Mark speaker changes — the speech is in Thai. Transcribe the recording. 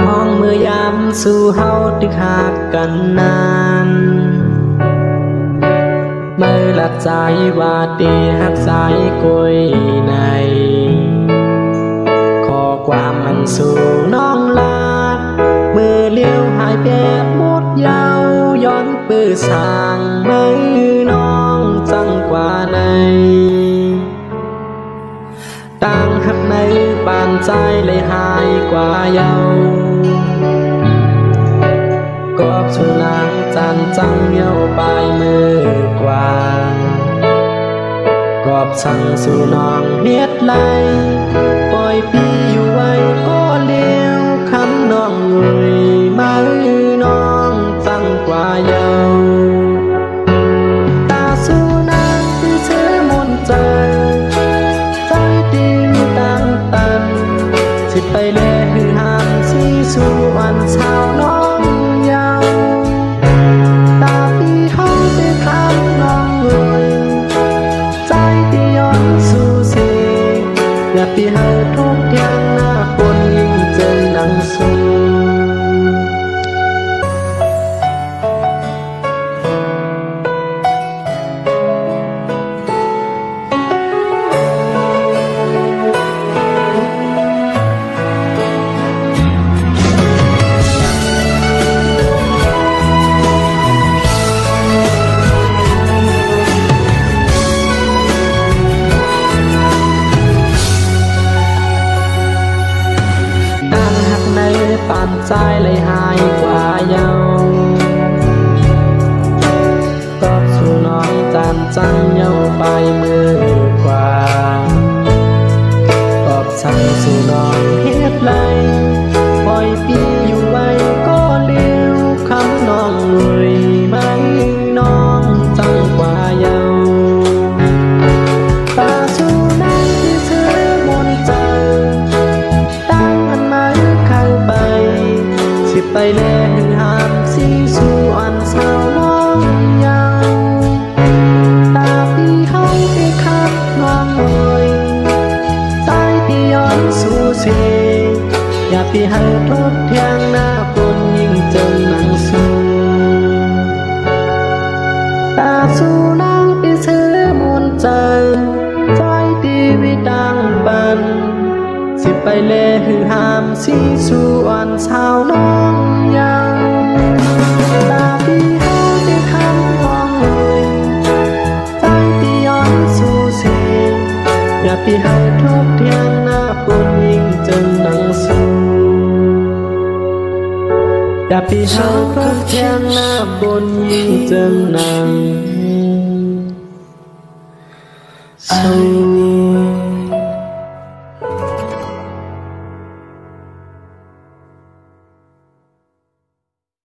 Speaker 1: มองเมื่อยามสู่เฮาตึกหากกันนานเมื่อหลับใจว่าตีหักสายกุยในขอความมันสู่น้องลาดมือเลี้ยวหายแบบหมดยาวย้อนปื้อสางมือน้องจังกว่าในต่างหักในปานใจเลยหายกว่าเยากอบชูนางจันจังเยาปลายมือกว่ากอบสั่งสู่น้องเฮ็ดไรปล่อยปีอยู่ไว้ก็เลี้ยวคำน้องเงยมาน้องจังกว่าเยาตาสู่นางที่เชื่อมนใจใจตีมีตังตันสิไปแลหือหามสีสู่วันเช้าน้องเยาตาปีเฮาไปคำน้องเงยใจที่ย้อนสู่เสอย่าปีเฮาทุกอย่างหน้าคนยิ่งเจอหนังสูปานใจเลยหายกว่าเยากอบสู่น้องจันจังเยาไปมือกว่ากอบสั่งสู่น้องเฮ็ดไรปล่อยปีอยู่ไว้ก็เลี้ยวคำน้องหนุ่ยไม่น้องจังกว่าเยาตาสู่นางที่เธอมนใจตั้งอันหมายเข้าไปสิไปแลหือหามสีสู่อันสาวน้องเยาตาพี่เฮาไปคับน้องเอ่ยใจที่ย้อนสู่เสอย่าพี่ให้ทุกเที่ยงหน้าคนยิ่งเจอหนังสูตาสู่นางที่เชื่อมนใจใจที่วิดังบันสิไปแลหือหามสีสู่อันสาวน้องเยาตาพี่เฮาได้คำน้องเอ่ยใจที่ย้อนสู่เสอย่าพี่ให้ทุกเที่ยงหน้าคนยิ่งเจอหนังสูอย่าพี่ให้ทุกเที่ยงหน้าคนยิ่งเจอหนังสู